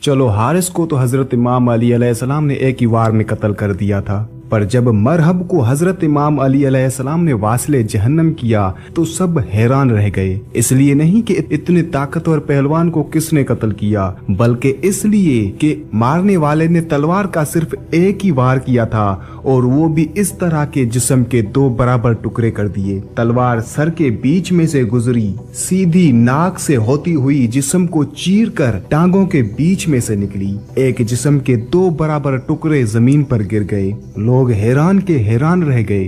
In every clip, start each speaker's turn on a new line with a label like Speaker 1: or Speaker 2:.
Speaker 1: चलो हारिस को तो हजरत इमाम अली अलैहिस्सलाम ने एक ही वार में कत्ल कर दिया था, पर जब मरहब को हजरत इमाम अली अलैहिस्सलाम ने वासिले जहन्नम किया तो सब हैरान रह गए। इसलिए नहीं कि इतने ताकतवर पहलवान को किसने कत्ल किया, बल्कि इसलिए कि मारने वाले ने तलवार का सिर्फ एक ही वार किया था और वो भी इस तरह के जिस्म के दो बराबर टुकड़े कर दिए। तलवार सर के बीच में से गुजरी, सीधी नाक से होती हुई जिस्म को चीर कर टांगों के बीच में से निकली। एक जिस्म के दो बराबर टुकड़े जमीन पर गिर गए। लोग हैरान के हैरान रह गए।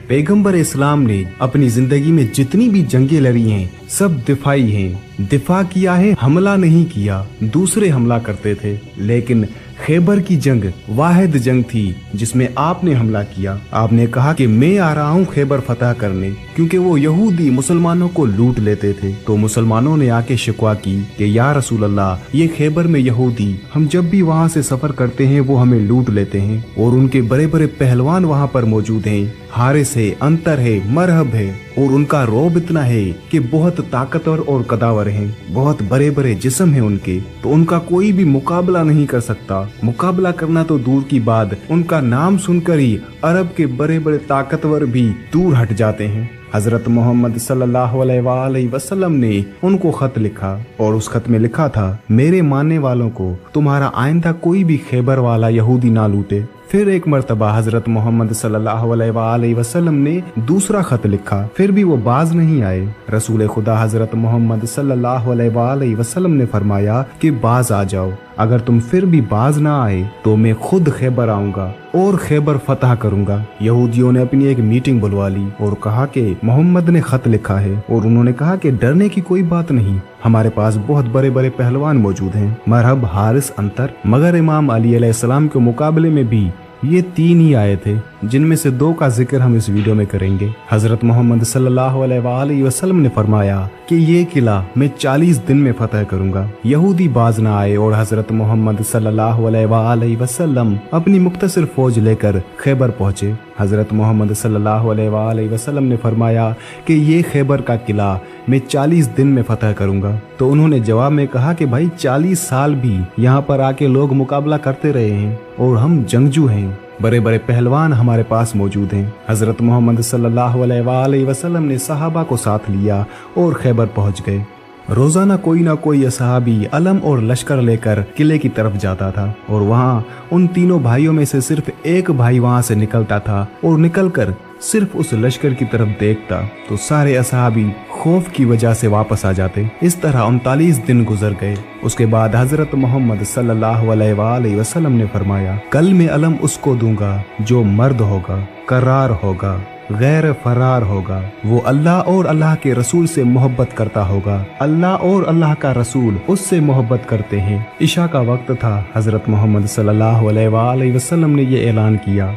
Speaker 1: पैगंबर इस्लाम ने अपनी जिंदगी में जितनी भी जंगें लड़ी हैं सब दिफाई हैं। दिफा किया है, हमला नहीं किया। दूसरे हमला करते थे, लेकिन खैबर की जंग वाहिद जंग थी जिसमें आपने हमला किया। आपने कहा कि मैं आ रहा हूँ खैबर फतह करने, क्योंकि वो यहूदी मुसलमानों को लूट लेते थे। तो मुसलमानों ने आके शिकवा की कि या रसूल अल्लाह, ये खैबर में यहूदी, हम जब भी वहाँ से सफर करते हैं वो हमें लूट लेते हैं और उनके बड़े बड़े पहलवान वहाँ पर मौजूद हैं। हारिस है, अंतर है, मरहब है और उनका रौब इतना है कि बहुत ताकतवर और कदावर हैं, बहुत बड़े बड़े जिस्म हैं उनके, तो उनका कोई भी मुकाबला नहीं कर सकता। मुकाबला करना तो दूर की बात, उनका नाम सुनकर ही अरब के बड़े बड़े ताकतवर भी दूर हट जाते हैं। हजरत मोहम्मद सल्लल्लाहु अलैहि वसल्लम ने उनको खत लिखा और उस खत में लिखा था, मेरे मानने वालों को तुम्हारा आइंदा कोई भी खैबर वाला यहूदी ना लूटे। फिर एक मर्तबा हजरत मोहम्मद सल्लल्लाहु अलैहि वसल्लम ने दूसरा खत लिखा, फिर भी वो बाज नहीं आए। रसूल खुदा हजरत मोहम्मद सल्लल्लाहु अलैहि वसल्लम ने फरमाया कि बाज आ जाओ, अगर तुम फिर भी बाज ना आए तो मैं खुद खैबर आऊंगा और खैबर फतह करूंगा। यहूदियों ने अपनी एक मीटिंग बुलवा ली और कहा कि मोहम्मद ने खत लिखा है और उन्होंने कहा कि डरने की कोई बात नहीं, हमारे पास बहुत बड़े बड़े पहलवान मौजूद हैं, मरहब, हारिस, अंतर। मगर इमाम अली अलैहिस्सलाम के मुकाबले में भी ये तीन ही आए थे, जिनमें से दो का जिक्र हम इस वीडियो में करेंगे। हजरत मोहम्मद सल्लल्लाहु अलैहि वसल्लम ने फरमाया कि ये किला मैं 40 दिन में फतह करूंगा। यहूदी बाज ना आए और हजरत मोहम्मद सल्लल्लाहु अलैहि वसल्लम अपनी मुख्तसर फौज लेकर खैबर पहुंचे। हजरत मोहम्मद सल्लल्लाहु अलैहि वसल्लम ने फरमाया कि ये खैबर का किला मैं 40 दिन में फतह करूंगा। तो उन्होंने जवाब में कहा कि भाई 40 साल भी यहाँ पर आके लोग मुकाबला करते रहे हैं और हम जंगजू हैं, बड़े बड़े पहलवान हमारे पास मौजूद हैं। हजरत मोहम्मद सल्लल्लाहु अलैहि वसल्लम ने सहाबा को साथ लिया और खैबर पहुंच गए। रोजाना कोई ना कोई सहाबी अलम और लश्कर लेकर किले की तरफ जाता था और वहाँ उन तीनों भाइयों में से सिर्फ एक भाई वहाँ से निकलता था और निकलकर सिर्फ उस लश्कर की तरफ देखता तो सारे असहाबी खौफ की वजह से वापस आ जाते। इस तरह 39 दिन गुजर गए। उसके बाद हजरत मोहम्मद सल्लल्लाहु अलैहि वसल्लम ने फरमाया, कल मैं अलम उसको दूंगा जो मर्द होगा, करार होगा, गैर फरार होगा, वो अल्लाह और अल्लाह के रसूल से मोहब्बत करता होगा, अल्लाह और अल्लाह का रसूल उससे मोहब्बत करते हैं। इशा का वक्त था। हजरत मोहम्मद सल्लल्लाहु अलैहि वसल्लम ने ये ऐलान किया।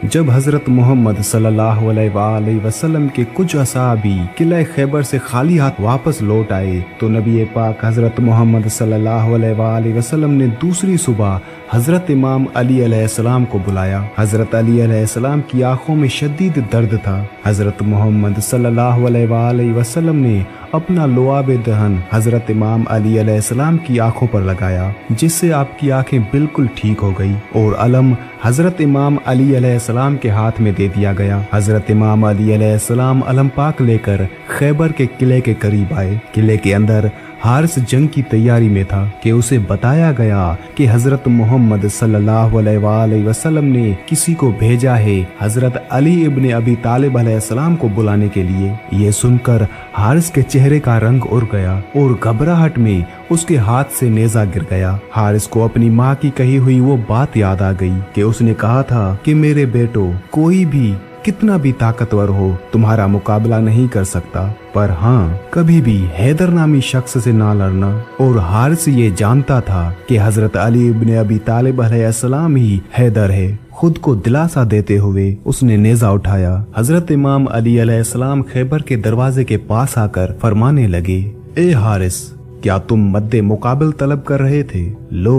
Speaker 1: जब हजरत मोहम्मद सल्लल्लाहु अलैहि वसल्लम के कुछ असहाबी किला खैबर से खाली हाथ वापस लौट आए तो नबी पाक हजरत मोहम्मद सल्लल्लाहु अलैहि वसल्लम ने दूसरी सुबह हजरत इमाम अली अलैहिस्सलाम को बुलाया। हजरत अली अलैहिस्सलाम की आंखों में शदीद दर्द था। हजरत मोहम्मद सल्लल्लाहु अलैहि वसल्लम ने अपना लुआब दहन हजरत इमाम अली अलैहिस्सलाम की आंखों पर लगाया, जिससे आपकी आंखें बिल्कुल ठीक हो गई और अलम हजरत इमाम अली अलैहिस्सलाम के हाथ में दे दिया गया। हजरत इमाम अली अलैहिस्सलाम अलम पाक लेकर खैबर के किले के करीब आए। किले के अंदर हारिस जंग की तैयारी में था कि उसे बताया गया कि हजरत मोहम्मद सल्लल्लाहु अलैहि वसल्लम ने किसी को भेजा है हजरत अली इब्ने अबी तालिब अलैहिस्सलाम को बुलाने के लिए। ये सुनकर हारिस के चेहरे का रंग उड़ गया और घबराहट में उसके हाथ से नेजा गिर गया। हारिस को अपनी माँ की कही हुई वो बात याद आ गई कि उसने कहा था कि मेरे बेटो, कोई भी कितना भी ताकतवर हो तुम्हारा मुकाबला नहीं कर सकता, पर हाँ, कभी भी हैदर नामी शख्स से ना लड़ना। और हारिस ये जानता था कि हजरत अली इब्ने अबी तालिब अलैहिस्सलाम ही हैदर है। खुद को दिलासा देते हुए उसने नेजा उठाया। हजरत इमाम अली अलैहिस्सलाम खैबर के दरवाजे के पास आकर फरमाने लगे, ए हारिस, क्या तुम मद्दे मुकाबिल तलब कर रहे थे? लो,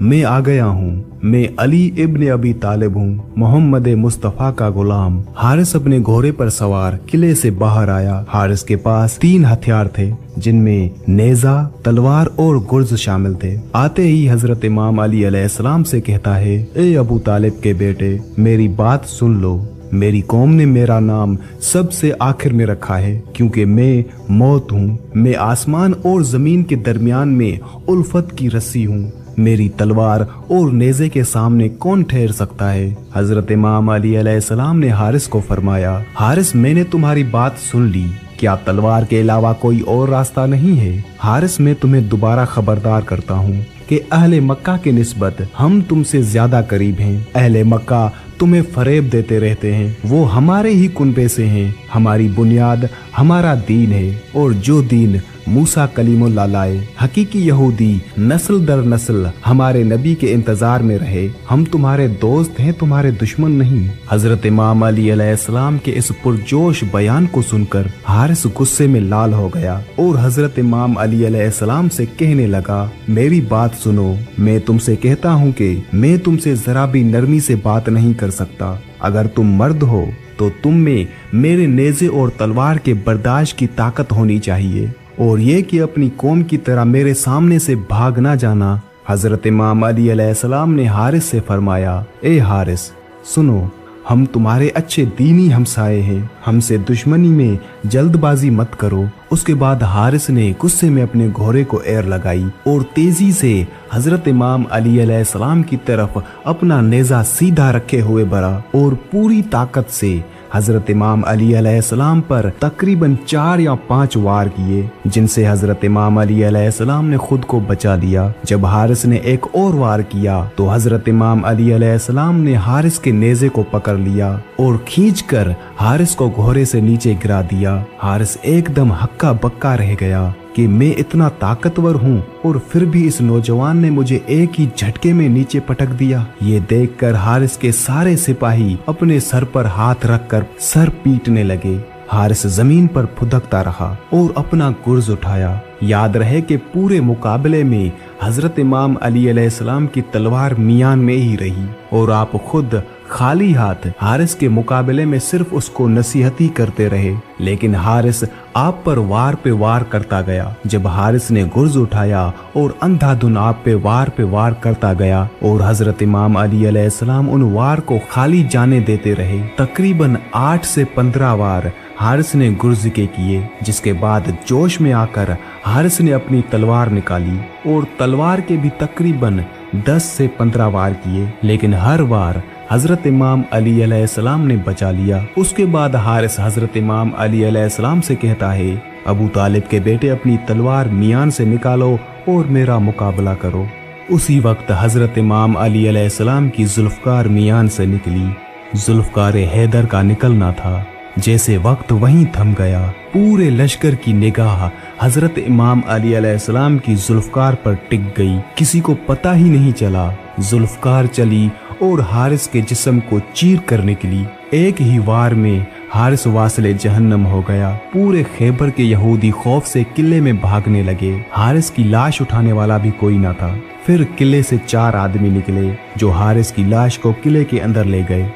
Speaker 1: मैं आ गया हूँ, मैं अली इब्न अबी तालिब हूँ, मोहम्मद मुस्तफा का गुलाम। हारिस अपने घोड़े पर सवार किले से बाहर आया। हारिस के पास 3 हथियार थे, जिनमें नेजा, तलवार और गुर्ज शामिल थे। आते ही हजरत इमाम अली अलैहिस्सलाम से कहता है, ए अबू तालिब के बेटे, मेरी बात सुन लो। मेरी कौम ने मेरा नाम सबसे आखिर में रखा है, क्योंकि मैं मौत हूँ। मैं आसमान और जमीन के दरमियान में उल्फत की रस्सी हूँ। मेरी तलवार और नेज़े के सामने कौन ठहर सकता है? हजरत इमाम अली अलैहिस्सलाम ने हारिस को फरमाया, हारिस, मैंने तुम्हारी बात सुन ली। क्या तलवार के अलावा कोई और रास्ता नहीं है? हारिस, मैं तुम्हें दोबारा खबरदार करता हूँ कि अहले मक्का के निस्बत हम तुमसे ज्यादा करीब हैं। अहले मक्का तुम्हें फरेब देते रहते हैं। वो हमारे ही कुनबे से हैं। हमारी बुनियाद हमारा दीन है, और जो दीन मूसा कलीमुल्लाह लाए, हकीकी यहूदी नस्ल दर नस्ल हमारे नबी के इंतजार में रहे। हम तुम्हारे दोस्त हैं, तुम्हारे दुश्मन नहीं। हजरत इमाम अली अलैहिस्सलाम के इस पुरजोश बयान को सुनकर हारिस गुस्से में लाल हो गया और हजरत इमाम अली अलैहिस्सलाम से कहने लगा, मेरी बात सुनो। मैं तुमसे कहता हूँ कि मैं तुमसे जरा भी नरमी से बात नहीं कर सकता। अगर तुम मर्द हो तो तुम में मेरे नेज़े और तलवार के बर्दाश्त की ताकत होनी चाहिए, और ये कि अपनी कौम की तरह मेरे सामने से भाग ना जाना। हजरत इमाम अली अलैहिस्सलाम ने हारिस से फरमाया, ए हारिस, सुनो, हम तुम्हारे अच्छे दीनी हमसाए हैं, हमसे दुश्मनी में जल्दबाजी मत करो। उसके बाद हारिस ने गुस्से में अपने घोड़े को एर लगाई और तेजी से हजरत इमाम अली अलैहिस्सलाम की तरफ अपना नेज़ा सीधा रखे हुए बढ़ा और पूरी ताकत से हजरत इमाम अली अलैहिस्सलाम पर तकरीबन 4 या 5 वार किए, जिनसे हजरत इमाम अली अलैहिस्सलाम ने खुद को बचा लिया। जब हारिस ने एक और वार किया तो हजरत इमाम अली अलैहिस्सलाम ने हारिस के नेज़े को पकड़ लिया और खींचकर हारिस को घोड़े से नीचे गिरा दिया। हारिस एकदम हक्का बक्का रह गया कि मैं इतना ताकतवर हूँ और फिर भी इस नौजवान ने मुझे एक ही झटके में नीचे पटक दिया। ये देखकर हारिस के सारे सिपाही अपने सर पर हाथ रखकर सर पीटने लगे। हारिस जमीन पर फुदकता रहा और अपना गुर्ज उठाया। याद रहे कि पूरे मुकाबले में हजरत इमाम अली अलैहिस्सलाम की तलवार मियान में ही रही और आप खुद खाली हाथ हारिस के मुकाबले में सिर्फ उसको नसीहती करते रहे, लेकिन हारिस आप पर वार पे वार करता गया। जब हारिस ने गुर्ज उठाया और अंधाधुन आप पे वार करता गया और हजरत इमाम अली अलैहिस्सलाम उन वार को खाली जाने देते रहे। तकरीबन 8 से 15 वार हारिस ने गुर्ज के किए, जिसके बाद जोश में आकर हारिस ने अपनी तलवार निकाली और तलवार के भी तकरीबन 10 से 15 वार किए, लेकिन हर वार हजरत इमाम अली अलैहिस्सलाम ने बचा लिया। उसके बाद हारिस हजरत इमाम अली अलैहिस्सलाम से कहता है, अबू तालिब के बेटे, अपनी तलवार मियान से निकालो और मेरा मुकाबला करो। उसी वक्त हजरत इमाम अली अलैहिस्सलाम की जुल्फकार मियान से निकली। जुल्फकार हैदर का निकलना था, जैसे वक्त वहीं थम गया। पूरे लश्कर की निगाह हजरत इमाम अली अलैहिस्सलाम की जुल्फकार पर टिक गई। किसी को पता ही नहीं चला। जुल्फकार चली और हारिस के जिस्म को चीर कर निकली। एक ही वार में हारिस वासिले जहन्नम हो गया। पूरे खैबर के यहूदी खौफ से किले में भागने लगे। हारिस की लाश उठाने वाला भी कोई न था। फिर किले से 4 आदमी निकले जो हारिस की लाश को किले के अंदर ले गए।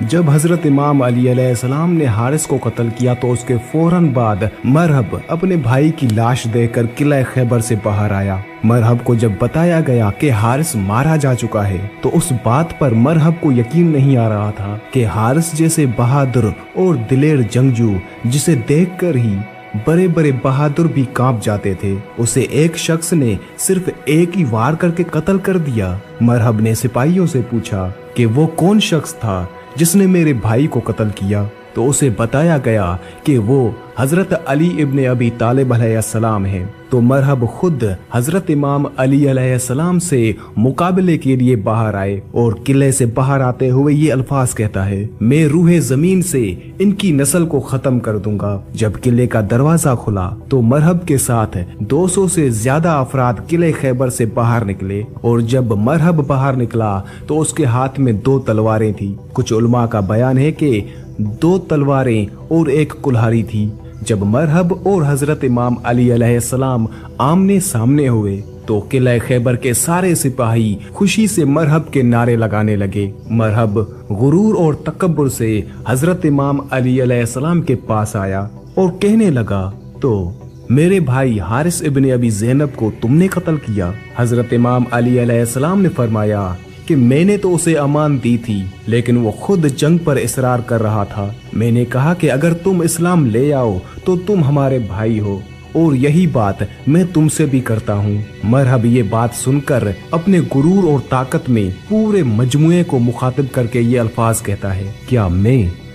Speaker 1: जब हजरत इमाम अली अलैहिस्सलाम ने हारिस को कत्ल किया तो उसके फौरन बाद मरहब अपने भाई की लाश देखकर किला खैबर से बाहर आया। मरहब को जब बताया गया कि हारिस मारा जा चुका है तो उस बात पर मरहब को यकीन नहीं आ रहा था कि हारिस जैसे बहादुर और दिलेर जंगजू, जिसे देखकर ही बड़े बड़े बहादुर भी कांप जाते थे, उसे एक शख्स ने सिर्फ एक ही वार करके कत्ल कर दिया। मरहब ने सिपाहियों से पूछा कि वो कौन शख्स था जिसने मेरे भाई को कत्ल किया, तो उसे बताया गया कि वो हजरत अली इब्न अबी तालिब अलैहिस्सलाम हैं। तो मरहब खुद हजरत इमाम अली अलैहिस्सलाम से मुकाबले के लिए बाहर आए और किले से बाहर आते हुए ये अल्फाज कहता है, मैं रूहे जमीन से इनकी नस्ल को खत्म कर दूंगा। जब किले का दरवाजा खुला तो मरहब के साथ 200 से ज्यादा अफराद किले खैबर से बाहर निकले और जब मरहब बाहर निकला तो उसके हाथ में 2 तलवारें थी। कुछ उलमा का बयान है कि 2 तलवारें और एक कुल्हाड़ी थी। जब मरहब और हजरत इमाम अली अलैहिस्सलाम आमने सामने हुए तो किले खैबर के सारे सिपाही खुशी से मरहब के नारे लगाने लगे। मरहब गुरूर और तकब्बुर से हजरत इमाम अली अलैहिस्सलाम के पास आया और कहने लगा, तो मेरे भाई हारिस इब्ने अबी ज़ैनब को तुमने कत्ल किया? हजरत इमाम अली अलैहिस्सलाम ने फरमाया कि मैंने तो उसे अमान दी थी, लेकिन वो खुद जंग पर इसरार कर रहा था। मैंने कहा कि अगर तुम इस्लाम ले आओ तो तुम हमारे भाई हो, और यही बात मैं तुमसे भी करता हूँ। मरहब ये बात सुनकर अपने गुरूर और ताकत में पूरे मजमुए को मुखातिब करके ये अल्फाज कहता है, क्या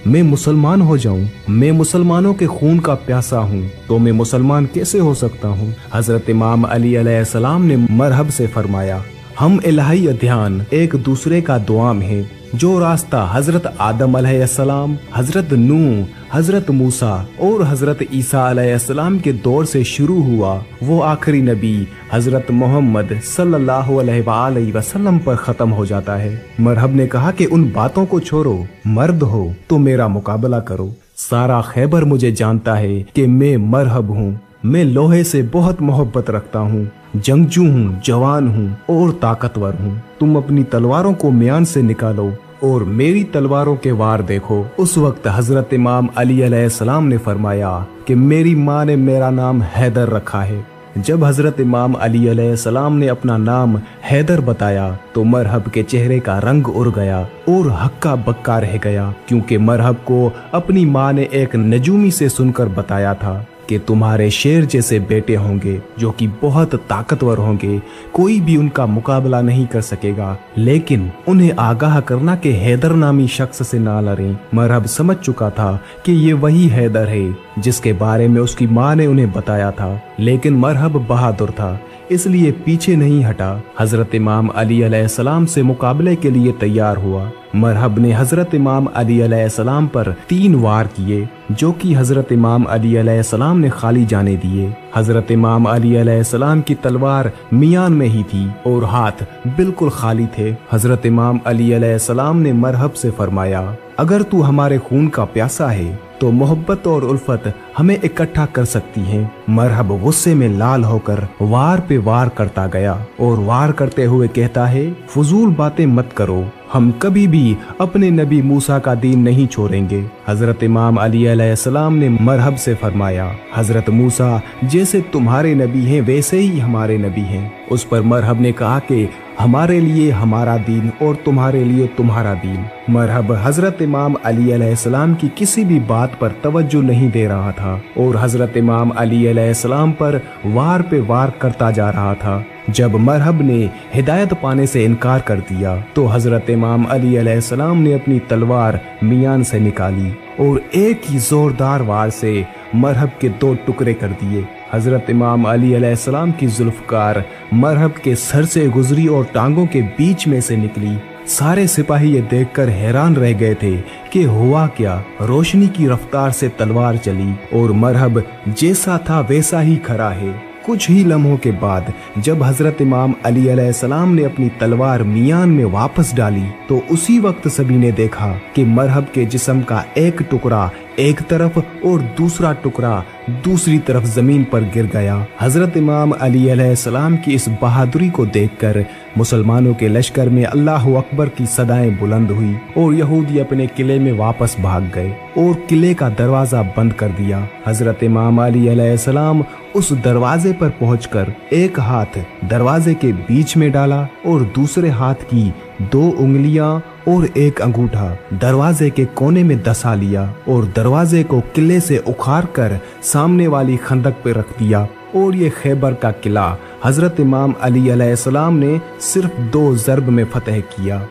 Speaker 1: मैं मुसलमान हो जाऊं? मैं मुसलमानों के खून का प्यासा हूँ, तो मैं मुसलमान कैसे हो सकता हूँ? हजरत इमाम अली अलैहिस्सलाम ने मरहब से फरमाया, हम इलाही अध्यान एक दूसरे का दुआम है। जो रास्ता हजरत आदम अलैहिस्सलाम, हजरत नूह, हजरत मूसा और हजरत ईसा अलैहिस्सलाम के दौर से शुरू हुआ, वो आखिरी नबी हजरत मोहम्मद सल्लल्लाहु अलैहि वसल्लम पर खत्म हो जाता है। मरहब ने कहा कि उन बातों को छोड़ो, मर्द हो तो मेरा मुकाबला करो। सारा खैबर मुझे जानता है कि मैं मरहब हूँ। मैं लोहे से बहुत मोहब्बत रखता हूँ, जंगजू हूँ, जवान हूँ और ताकतवर हूँ। तुम अपनी तलवारों को म्यान से निकालो और मेरी तलवारों के वार देखो। उस वक्त हजरत इमाम अली अलैहिस्सलाम ने फरमाया कि मेरी माँ ने मेरा नाम हैदर रखा है। जब हजरत इमाम अली अलैहिस्सलाम ने अपना नाम हैदर बताया तो मरहब के चेहरे का रंग उड़ गया और हक्का बक्का रह गया, क्योंकि मरहब को अपनी माँ ने एक नजूमी से सुनकर बताया था कि तुम्हारे शेर जैसे बेटे होंगे जो कि बहुत ताकतवर होंगे, कोई भी उनका मुकाबला नहीं कर सकेगा, लेकिन उन्हें आगाह करना कि हैदर नामी शख्स से ना लड़ें। मरहब समझ चुका था कि ये वही हैदर है जिसके बारे में उसकी माँ ने उन्हें बताया था, लेकिन मरहब बहादुर था, इसलिए पीछे नहीं हटा। हजरत इमाम अली अलैहिस्सलाम से मुकाबले के लिए तैयार हुआ। मरहब ने हजरत इमाम अली अलैहिस्सलाम पर 3 वार किए, जो कि हजरत इमाम अली अलैहिस्सलाम ने खाली जाने दिए। हजरत इमाम अली अलैहिस्सलाम की तलवार मियान में ही थी और हाथ बिल्कुल खाली थे। हजरत इमाम अली अलैहिस्सलाम ने मरहब से फरमाया, अगर तू हमारे खून का प्यासा है तो मोहब्बत और उल्फत हमें इकट्ठा कर सकती है। मरहब गुस्से में लाल होकर वार पे वार करता गया और वार करते हुए कहता है, फजूल बातें मत करो, हम कभी भी अपने नबी मूसा का दीन नहीं छोड़ेंगे। हजरत इमाम अली अलैहिस्सलाम ने मरहब से फरमाया, हजरत मूसा जैसे तुम्हारे नबी हैं वैसे ही हमारे नबी हैं। उस पर मरहब ने कहा कि हमारे लिए हमारा दीन और तुम्हारे लिए तुम्हारा दीन। मरहब हजरत इमाम अली अलैहिस्सलाम की किसी भी बात पर तवज्जो नहीं दे रहा था और हजरत इमाम अली अलैहिस्सलाम पर वार पे वार करता जा रहा था। जब मरहब ने हिदायत पाने से इनकार कर दिया तो हजरत इमाम अली अलैहिस्सलाम ने अपनी तलवार मियान से निकाली और एक ही जोरदार वार से मरहब के 2 टुकड़े कर दिए। हजरत इमाम अली अलैहिस्सलाम की जुल्फकार मरहब के सर से गुजरी और टांगों के बीच में से निकली। सारे सिपाही ये देखकर हैरान रह गए थे कि हुआ क्या। रोशनी की रफ्तार से तलवार चली और मरहब जैसा था वैसा ही खड़ा है। कुछ ही लम्हों के बाद जब हजरत इमाम अली अलैहिस्सलाम ने अपनी तलवार मियान में वापस डाली तो उसी वक्त सभी ने देखा कि मरहब के जिस्म का एक टुकड़ा एक तरफ और दूसरा टुकड़ा दूसरी तरफ जमीन पर गिर गया। हजरत इमाम अली अलैहिस्सलाम की इस बहादुरी को देखकर मुसलमानों के लश्कर में अल्लाहु अकबर की सदाएं बुलंद हुई और यहूदी अपने किले में वापस भाग गए और किले का दरवाजा बंद कर दिया। हजरत इमाम अली अलैहिस्सलाम उस दरवाजे पर पहुंचकर एक हाथ दरवाजे के बीच में डाला और दूसरे हाथ की 2 उंगलियां और एक अंगूठा दरवाजे के कोने में दसा लिया और दरवाजे को किले से उखाड़ कर सामने वाली खंदक पे रख दिया। और ये खैबर का किला हजरत इमाम अली अलैहिस्सलाम ने सिर्फ 2 ज़र्ब में फतह किया।